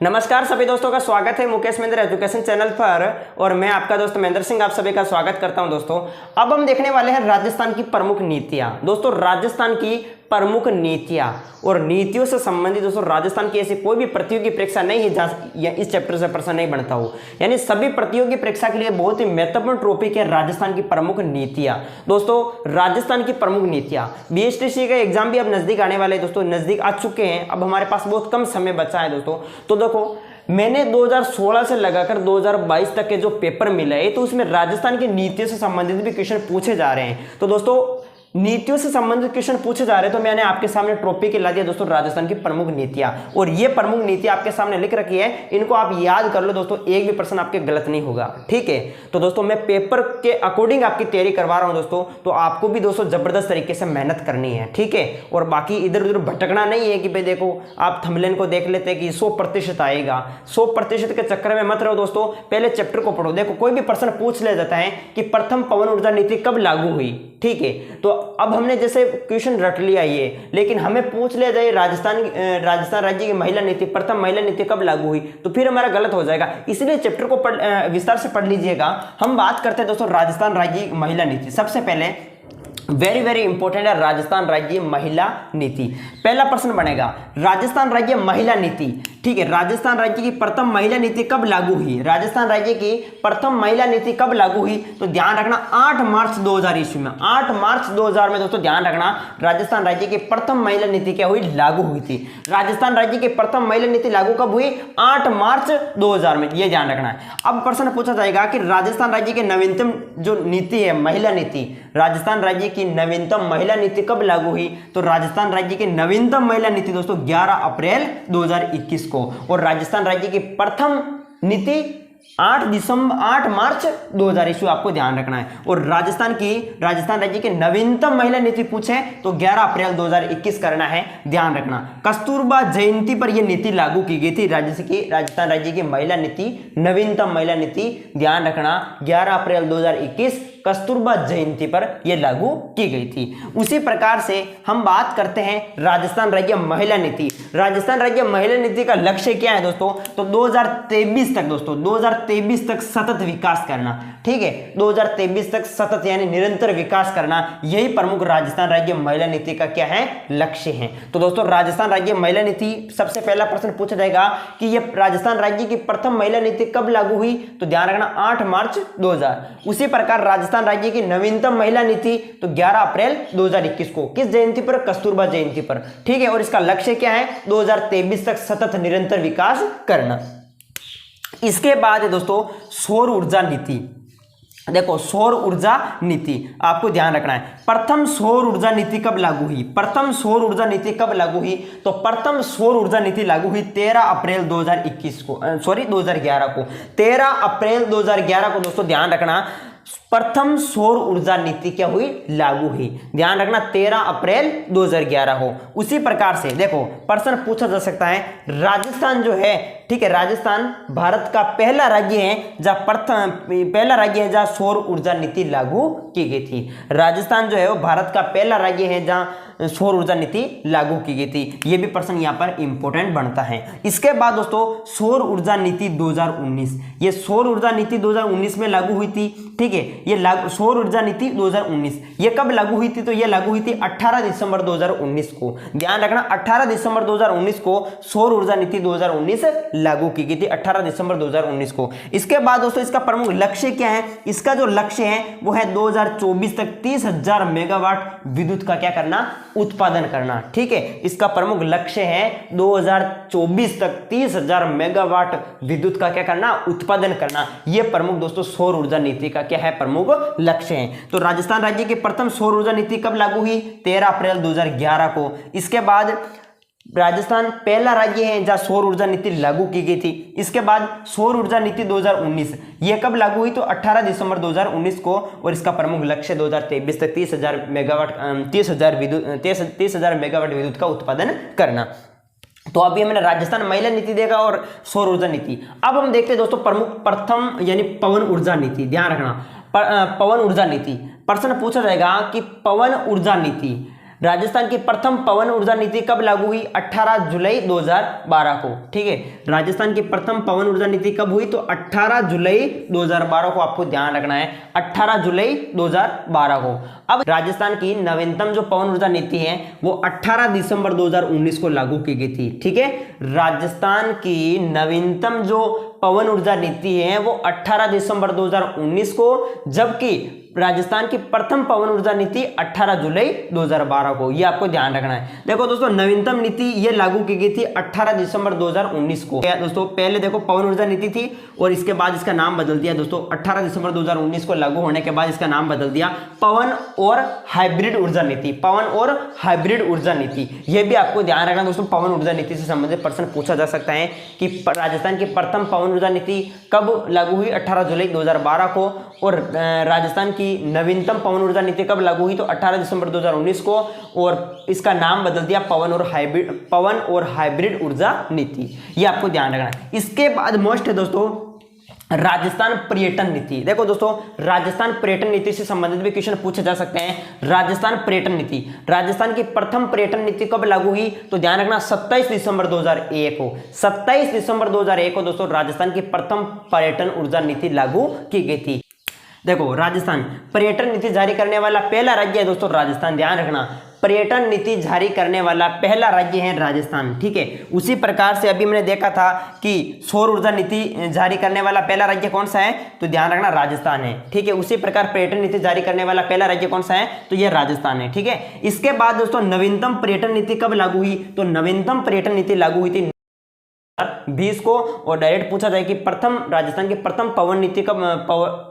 नमस्कार सभी दोस्तों का स्वागत है मुकेश महेंद्र एजुकेशन चैनल पर और मैं आपका दोस्त महेंद्र सिंह आप सभी का स्वागत करता हूं। दोस्तों अब हम देखने वाले हैं राजस्थान की प्रमुख नीतियां। दोस्तों राजस्थान की प्रमुख नीतियां और नीतियों से संबंधित दोस्तों राजस्थान की ऐसी कोई भी प्रतियोगी परीक्षा नहीं है जहां इस चैप्टर से प्रश्न नहीं बनता हो, यानी सभी प्रतियोगी परीक्षा के लिए बहुत ही महत्वपूर्ण टॉपिक है राजस्थान की प्रमुख नीतियां। दोस्तों राजस्थान की प्रमुख नीतियां, बीएसटीसी का एग्जाम भी अब नजदीक आने वाले दोस्तों, नजदीक आ चुके हैं। अब हमारे पास बहुत कम समय बचा है दोस्तों। तो देखो मैंने 2016 से लगाकर 2022 तक के जो पेपर मिले हैं तो उसमें राजस्थान की नीतियों से संबंधित भी क्वेश्चन पूछे जा रहे हैं। तो दोस्तों नीतियों से संबंधित क्वेश्चन पूछे जा रहे हैं तो मैंने आपके सामने टॉपिक ला दिया दोस्तों राजस्थान की प्रमुख नीतियां, और ये प्रमुख नीतियां आपके सामने लिख रखी है, इनको आप याद कर लो दोस्तों, एक भी प्रश्न आपके गलत नहीं होगा। ठीक है, तो दोस्तों मैं पेपर के अकॉर्डिंग आपकी तैयारी करवा रहा हूं दोस्तों, तो आपको भी दोस्तों जबरदस्त तरीके से मेहनत करनी है। ठीक है, और बाकी इधर उधर भटकना नहीं है कि भाई देखो आप थंबनेल को देख लेते हैं कि 100% आएगा, 100% के चक्कर में मत रहो दोस्तों। पहले चैप्टर को पढ़ो। देखो कोई भी प्रश्न पूछ ले जाता है कि प्रथम पवन ऊर्जा नीति कब लागू हुई। ठीक है, तो अब हमने जैसे क्वेश्चन रट लिया ये, लेकिन हमें पूछ लिया जाए राजस्थान राज्य की महिला नीति, प्रथम महिला नीति कब लागू हुई, तो फिर हमारा गलत हो जाएगा। इसलिए चैप्टर को विस्तार से पढ़ लीजिएगा। हम बात करते हैं दोस्तों राजस्थान राज्य की महिला नीति। सबसे पहले वेरी इंपॉर्टेंट है राजस्थान राज्य महिला नीति। पहला प्रश्न बनेगा राजस्थान राज्य महिला नीति। ठीक है, राजस्थान राज्य की प्रथम महिला नीति कब लागू हुई, राजस्थान राज्य की प्रथम महिला नीति कब लागू हुई, तो ध्यान रखना 8 मार्च 2000 ईस्वी में, 8 मार्च 2000 में दोस्तों ध्यान रखना राजस्थान राज्य की प्रथम महिला नीति क्या हुई, लागू हुई थी। राजस्थान राज्य की प्रथम महिला नीति लागू कब हुई, 8 मार्च 2000 में, यह ध्यान रखना है। अब प्रश्न पूछा जाएगा कि राजस्थान राज्य की नवीनतम जो नीति है महिला नीति, राजस्थान राज्य की नवीनतम महिला नीति कब लागू हुई, तो राजस्थान राज्य की नवीनतम महिला नीति दोस्तों 11 अप्रैल 2021 को, और राजस्थान राज्य की प्रथम नीति 8 मार्च 2000 ईस्वी, आपको ध्यान रखना है। और राजस्थान राज्य की नवीनतम महिला नीति पूछे तो 11 अप्रैल 2021 करना है, ध्यान रखना। कस्तूरबा जयंती पर यह नीति लागू की गई थी। राजस्थान राज्य की महिला नीति, नवीनतम महिला नीति, ध्यान रखना 11 अप्रैल 2021 कस्तूरबा जयंती पर यह लागू की गई थी। उसी प्रकार से हम बात करते हैं राजस्थान राज्य महिला नीति। राजस्थान राज्य महिला नीति का लक्ष्य क्या है दोस्तों, तो 2023 तक दोस्तों 2023 तक सतत विकास करना। ठीक है, 2023 तक सतत यानी निरंतर विकास करना, यही प्रमुख राजस्थान राज्य महिला नीति का क्या है, लक्ष्य है। तो दोस्तों राजस्थान राज्य महिला नीति, सबसे पहला प्रश्न पूछा जाएगा कि यह राजस्थान राज्य की प्रथम महिला नीति कब लागू हुई, तो ध्यान रखना 8 मार्च 2000। उसी प्रकार राजस्थान राज्य की नवीनतम महिला नीति तो 11 अप्रैल 2021 को, किस जयंती पर, कस्तूरबा जयंती पर। ठीक है, और इसका लक्ष्य क्या है, 2023 तक सतत निरंतर विकास करना। इसके बाद है दोस्तों सौर ऊर्जा नीति। देखो सौर ऊर्जा नीति आपको ध्यान रखना है। प्रथम सौर ऊर्जा नीति कब लागू हुई, प्रथम सौर ऊर्जा नीति कब लागू हुई, तो प्रथम सौर ऊर्जा नीति लागू हुई 13 अप्रैल 2021 को, 2011 को, 13 अप्रैल 2011 को दोस्तों ध्यान रखना प्रथम सौर ऊर्जा नीति क्या हुई, लागू हुई। ध्यान रखना 13 अप्रैल 2011 हो। उसी प्रकार से देखो प्रश्न पूछा जा सकता है राजस्थान जो है, ठीक है, राजस्थान भारत का पहला राज्य है जहां सौर ऊर्जा नीति लागू की गई थी। राजस्थान जो है वो भारत का पहला राज्य है जहां सौर ऊर्जा नीति लागू की गई थी। यह भी प्रश्न यहां पर इंपॉर्टेंट बनता है। इसके बाद दोस्तों सौर ऊर्जा नीति 2019, ये सौर ऊर्जा नीति 2019 में लागू हुई थी। ठीक है, ये सौर ऊर्जा नीति 2019 ये कब लागू हुई थी, तो ये लागू हुई थी 18 दिसंबर 2019 को। ध्यान रखना 18 दिसंबर 2019 को सौर ऊर्जा नीति 2019 लागू की गई थी, 18 दिसंबर 2019 को। इसके बाद दोस्तों इसका प्रमुख लक्ष्य क्या है, इसका जो लक्ष्य है वो है 2024 तक 30,000 मेगावाट विद्युत का क्या करना, उत्पादन करना। ठीक है, इसका प्रमुख लक्ष्य है 2024 तक 30,000 मेगावाट विद्युत का क्या करना, उत्पादन करना। यह प्रमुख दोस्तों सौर ऊर्जा नीति का क्या है, प्रमुख लक्ष्य है। तो राजस्थान राज्य की प्रथम सौर ऊर्जा नीति कब लागू हुई, 13 अप्रैल 2011 को। इसके बाद राजस्थान पहला राज्य है जहां सौर ऊर्जा नीति लागू की गई थी। इसके बाद सौर ऊर्जा नीति 2019 यह कब लागू हुई, तो 18 दिसंबर 2019 को, और इसका प्रमुख लक्ष्य 2023 तक 30,000 मेगावाट विद्युत का उत्पादन करना। तो अभी हमने राजस्थान महिला नीति देखा और सौर ऊर्जा नीति। अब हम देखते हैं दोस्तों प्रमुख प्रथम यानी पवन ऊर्जा नीति। ध्यान रखना पवन ऊर्जा नीति, प्रश्न पूछा जाएगा कि पवन ऊर्जा नीति राजस्थान की प्रथम पवन ऊर्जा नीति कब लागू हुई? 18 जुलाई 2012 को। ठीक है, राजस्थान की प्रथम पवन ऊर्जा नीति कब हुई? तो 18 जुलाई 2012 को आपको ध्यान रखना है, 18 जुलाई 2012 को। अब राजस्थान की नवीनतम जो पवन ऊर्जा नीति है वो 18 दिसंबर 2019 को लागू की गई थी। ठीक है, राजस्थान की नवीनतम जो पवन ऊर्जा नीति है वो 18 दिसंबर 2019 को, जबकि राजस्थान की प्रथम पवन ऊर्जा नीति 18 जुलाई 2012 को। ये आपको ध्यान रखना है। देखो दोस्तों, नवीनतम नीति ये लागू की गई थी 18 दिसंबर 2019 को। दोस्तों पहले देखो पवन ऊर्जा नीति थी और इसके बाद इसका नाम बदल दिया दोस्तों, 18 दिसंबर 2019 को लागू होने के बाद इसका नाम बदल दिया पवन और हाइब्रिड ऊर्जा नीति। पवन और हाइब्रिड ऊर्जा नीति, ये भी आपको ध्यान रखना दोस्तों। पवन ऊर्जा नीति से संबंधित प्रश्न पूछा जा सकता है कि राजस्थान की प्रथम पवन ऊर्जा नीति कब लागू हुई? 18 जुलाई 2012 को। और राजस्थान की नवीनतम पवन ऊर्जा नीति कब लागू हुई? तो 18 दिसंबर 2019 को, और इसका नाम बदल दिया पवन और हाइब्रिड ऊर्जा नीति। ये आपको ध्यान रखना है। इसके बाद मोस्ट है दोस्तों राजस्थान पर्यटन नीति। देखो दोस्तों, राजस्थान पर्यटन नीति से संबंधित भी क्वेश्चन पूछे जा सकते हैं। राजस्थान पर्यटन नीति, राजस्थान की प्रथम पर्यटन नीति कब लागू हुई? तो ध्यान रखना 27 दिसंबर 2001 को। 27 दिसंबर 2001 को दोस्तों राजस्थान की प्रथम पर्यटन ऊर्जा नीति लागू की गई थी। देखो, राजस्थान पर्यटन नीति जारी करने वाला पहला राज्य है दोस्तों राजस्थान। ध्यान रखना, पर्यटन नीति जारी करने वाला पहला राज्य है राजस्थान। ठीक है, उसी प्रकार से अभी मैंने देखा था कि सौर ऊर्जा नीति जारी करने वाला पहला राज्य कौन सा है? तो ध्यान रखना राजस्थान है। ठीक है, उसी प्रकार पर्यटन नीति जारी करने वाला पहला राज्य कौन सा है? तो यह राजस्थान है। ठीक है, इसके बाद दोस्तों नवीनतम पर्यटन नीति कब लागू हुई? तो नवीनतम पर्यटन नीति लागू हुई थी 20 को। और डायरेक्ट पूछा जाए कि राजस्थान की प्रथम पवन नीति कब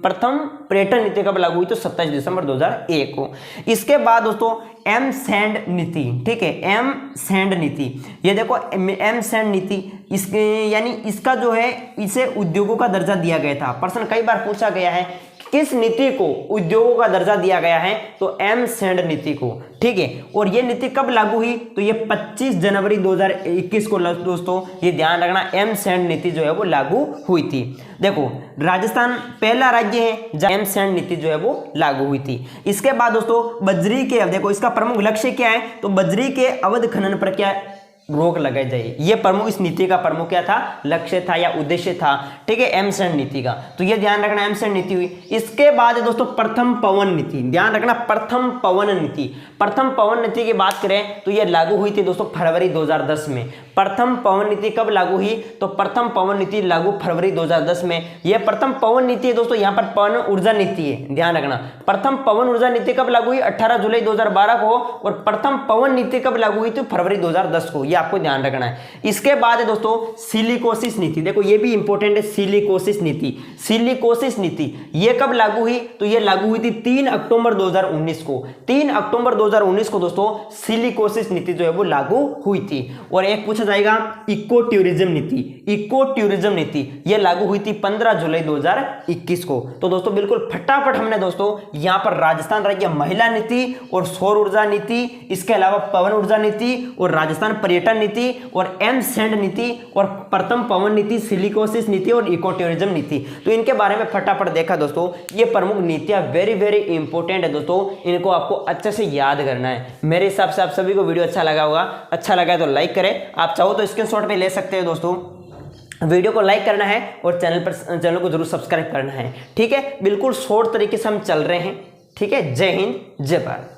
प्रथम पर्यटन नीति कब लागू हुई? तो 27 दिसंबर 2001 को। इसके बाद दोस्तों एम सैंड नीति। ठीक है, एम सैंड नीति, ये देखो एम सैंड नीति, इसके यानी इसका जो है इसे उद्योगों का दर्जा दिया गया था। प्रश्न कई बार पूछा गया है किस नीति को उद्योगों का दर्जा दिया गया है? तो एम सैंड नीति को। ठीक है, और ये नीति कब लागू हुई? तो ये 25 जनवरी 2021 को दोस्तों, ये ध्यान रखना, एम सैंड नीति जो है वो लागू हुई थी। देखो, राजस्थान पहला राज्य है जहां एम सैंड नीति जो है वो लागू हुई थी। इसके बाद दोस्तों बजरी के, देखो इसका प्रमुख लक्ष्य क्या है? तो बजरी के अवैध खनन पर क्या रोक लगाई जाए, ये प्रमुख, इस नीति का प्रमुख क्या था? लक्ष्य था या उद्देश्य था। ठीक है, एम सैंड नीति का, तो ये ध्यान रखना एम सैंड नीति हुई। इसके बाद दोस्तों प्रथम पवन नीति, ध्यान रखना प्रथम पवन नीति। प्रथम पवन नीति की बात करें तो ये लागू हुई थी दोस्तों फरवरी 2010 में। प्रथम पवन नीति कब लागू हुई? तो प्रथम पवन नीति लागू फरवरी 2010 में। यह प्रथम पवन नीति है दोस्तों, यहाँ पर पवन ऊर्जा नीति है, ध्यान रखना। प्रथम पवन ऊर्जा नीति कब लागू हुई? 18 जुलाई 2012 को। और प्रथम पवन नीति कब लागू हुई? तो फरवरी 2010 को। आपको ध्यान रखना है। इसके बाद है दोस्तों सिलिकोसिस नीति। देखो ये भी इंपॉर्टेंट है, सिलिकोसिस नीति। सिलिकोसिस नीति ये कब लागू हुई? तो ये लागू हुई थी 3 अक्टूबर 2019 को। 3 अक्टूबर 2019 को दोस्तों सिलिकोसिस नीति जो है वो लागू हुई थी। और एक पूछा जाएगा इको टूरिज्म नीति। इको टूरिज्म नीति ये लागू हुई थी 15 जुलाई 2021 को। तो दोस्तों बिल्कुल फटाफट हमने दोस्तों यहां पर राजस्थान राज्य महिला नीति और सौर ऊर्जा नीति, इसके अलावा पवन ऊर्जा नीति और राजस्थान पर्यटन नीति और एम सैंड नीति और प्रथम पवन नीति, सिलिकोसिस नीति और इको टूरिज्म नीति, तो इनके बारे में फटाफट देखा दोस्तों। ये प्रमुख नीतियां वेरी वेरी इंपॉर्टेंट है दोस्तों, इनको आपको अच्छे से याद करना है। मेरे हिसाब से आप सभी को वीडियो अच्छा लगा होगा। अच्छा लगा है तो लाइक करें, आप चाहो तो स्क्रीनशॉट पे ले सकते हो दोस्तों। वीडियो को लाइक करना है और चैनल को जरूर सब्सक्राइब करना है। ठीक है, बिल्कुल शॉर्ट तरीके से हम चल रहे हैं। ठीक है, जय हिंद, जय भारत।